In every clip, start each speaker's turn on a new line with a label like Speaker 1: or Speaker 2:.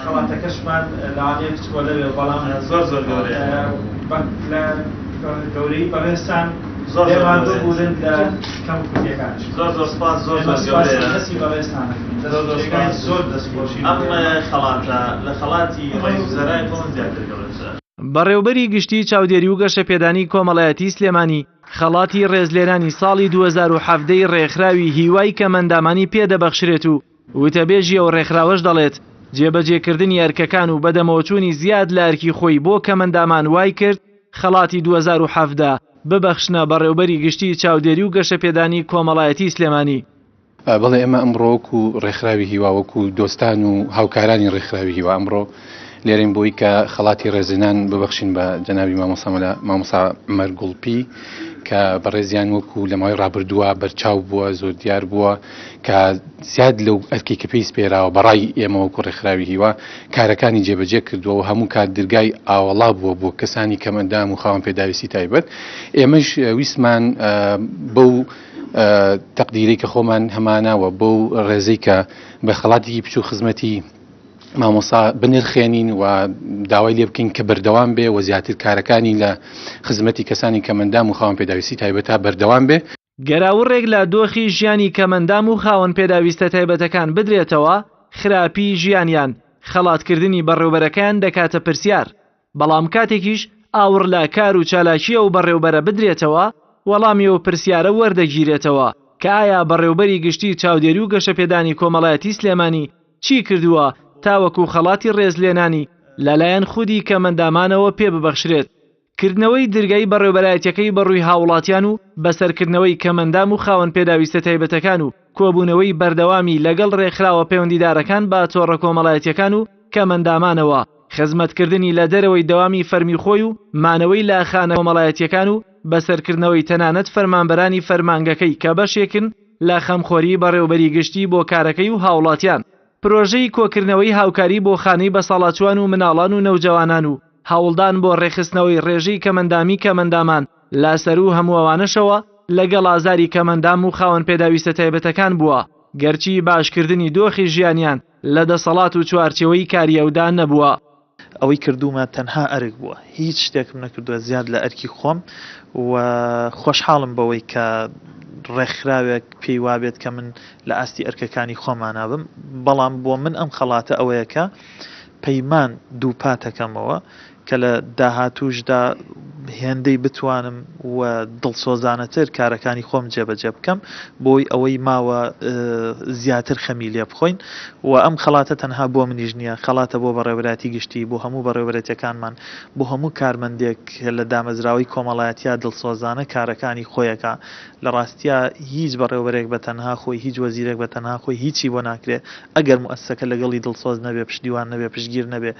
Speaker 1: خەڵاتەکەشمان لەوانەیە بچکۆلە بێ بەڵام
Speaker 2: زۆر گەورەیە
Speaker 1: لە گەورەی بەڕێستان لێوان ببوورن لە کەم کوتیەکان
Speaker 2: زۆر سپاس زۆر گەورەیە
Speaker 1: دەستی بەڕێستان زۆر دەستپۆشی
Speaker 2: ئەم خەڵاتە لە خەڵاتی ڕێوزەرای خۆن زیاتر گەورەترە.
Speaker 3: بەڕێوەبەری گشتی چاودێری و گەشەپێدانی کۆمەڵایەتی سلێمانی خەڵاتی ڕێزلێرانی ساڵی 2017 ڕێکخراوی هیوای کەمەندامانی پێدەبەخشرێت و وتەبێژی ئەو ڕێکخراوەش دەڵێت جێبەجێکردنی ئەرکەکان و بەدەمەوەچوونی زیاد لە ئەرکی خۆی بۆ کەمەندامان وای کرد خەڵاتی 2017 ببەخشنە بەڕێوەبەری گشتی چاودێری و گەشەپێدانی کۆمەڵایەتی سلێمانی.
Speaker 4: بەڵێ ئێمە ئەمڕۆکو ڕێکخراوی هیواوەکو دۆستان و هاوکارانی ڕێکخراوی هیوا ئەمڕۆ لێرەین بۆی کە خەڵاتی ڕێزێنان ببەخشین بە جەنابی مامۆستا عومەر گوڵپی کە بەڕێزیان وەکو لە ماوەی ڕابردووە بەرچاو بووە زۆر دیار بووە کە زیاد لەو ئەرکی کە پێی سپێراوە بەڕای ئێمە وەکو ڕێکخراوی هیوا کارەکانی جێبەجێ کردووە و هەموو کات دەرگای ئاوەڵا بووە بۆ کەسانی کەمەندام و خاوەن پێداویستی تایبەت. ئێمەش ویسمان بەو تەقدیرەی کە خۆمان هەماناوە بەو ڕێزەی کە بە خەڵاتی بچوو خزمەتی مامۆسا بنرخێنین و داوای لێ بکەین کە بەردەوام بێ و زیاتر کارەکانی لە خزمەتی کەسانی کەمەندام و خاوەن پێداویستی تایبەتە بەردەوام بێ.
Speaker 3: گەراوڕێک لە دۆخی ژیانی کەمەندام و خاوەن پێداویستە تایبەتەکان بدرێتەوە خراپی ژیانیان خەڵاتکردنی بەڕێوەبەرەکان دەکاتە پرسیار، بەڵام کاتێکیش ئاور لە کار و چالاکیە و بەڕێوەبەرە بدرێتەوە وەڵامی و پرسیارە وەردەگیرێتەوە کە ئایا بەڕێوەبەری گشتی چاودێری و گەشەپێدانی کۆمەڵایەتی سلێمانی چی کردووە تاوەکو خەڵاتی ڕێزلێنانی لەلایەن خودی کەمەندامانەوە پێ ببەخشرێت. کردنەوەی دەرگای بەڕێوەبەرایەتیەکەی بەڕووی هاوڵاتیان و بەسەرکردنەوەی کەمەندام و خاوەن پێداویستە تایبەتەکان و کۆبوونەوەی بەردەوامی لەگەڵ ڕێکخراوە پەیوەندیدارەکان بە تۆڕە کۆمەڵایەتیەکان و کەمەندامانەوە خزمەتکردنی لە دەرەوەی دەوامی فەرمی خۆی و مانەوەی لە خانە کۆمەڵایەتیەکان و بەسەرکردنەوەی تەنانەت فەرمانبەرانی فەرمانگەکەی کە بەشێکن لە خەمخۆری بەڕێوەبەری گشتی بۆ کارەکەی و هاوڵاتیان. پرۆژەی کۆکردنەوەی هاوکاری بۆ خانەی بەساڵاتوان و مناڵان و نەوجەوانان و هەوڵدان بۆ ڕێخستنەوەی ڕێژەی کەمەندامی کەمەندامان لاسەر و هەمووەوانەشەوە لەگەڵ ئازاری کەمەندام و خاوەن پێداویستە تایبەتەکان بووە، گەرچی باشکردنی دۆخی ژیانیان لە دەسەڵات و چوارچێوەی کاریەودا نەبووە.
Speaker 5: ئەوەی کردومە تەنها ئەرک بووە، هیچ شتێکم نەکردووە زیاد لە ئەرکی خۆم و خۆشحاڵم بەوەی کە ڕێکخراوێک پێی وابێت کە من لە ئاستی ئەرکەکانی خۆمانابم، بەڵام بۆ من ئەم خەڵاتە ئەوەیە کە پەیمان دووپاتەکەمەوە کە لە داهاتووشدا هێندەی بتوانم و دڵسۆزانەتر کارەکانی خۆم جێبەجێ بکەم بۆی ئەوەی ماوە زیاتر خەمی لێ بخۆین و ئەم خەڵاتە تەنها بۆ منیش نییە، خەڵاتە بۆ بەڕێوەبەراتی گشتی بۆ هەموو بەڕێوەبەرەتیەکانمان بۆ هەموو کارمەندێک لە دامەزراوی کۆمەڵایەتیە دڵسۆزانە کارەکانی خۆیەکە. لە ڕاستیە هیچ بەڕێوەبەرێک بە تەنها خۆی هیچ وەزیرێک بە تەنها خۆی هیچی بۆ ناکرێت ئەگەر موەسسەکە لەگەڵی دڵسۆز نەبێ، پشتیوان نەبێ، پشتگیر نەبێ.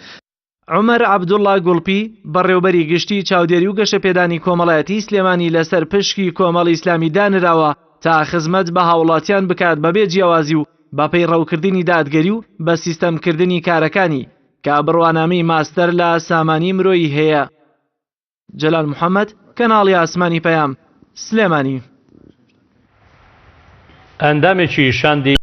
Speaker 3: عومەر عەبدوڵڵا گوڵپی بەڕێوەبەری گشتی چاودێری و گەشەپێدانی کۆمەڵایەتی سلێمانی لەسەر پشکی کۆمەڵی ئیسلامی دانراوە تا خزمەت بە هاوڵاتیان بکات بەبێ جیاوازی و بە پەیڕەوکردنی دادگەری و بە سیستەمکردنی کارەکانی کە بڕوانامەی ماستەر لە سامانی مرۆیی هەیە. جەلال محەممەد، کەناڵی ئاسمانی پەیام، سلێمانی.
Speaker 6: ئەندامێکی شاندی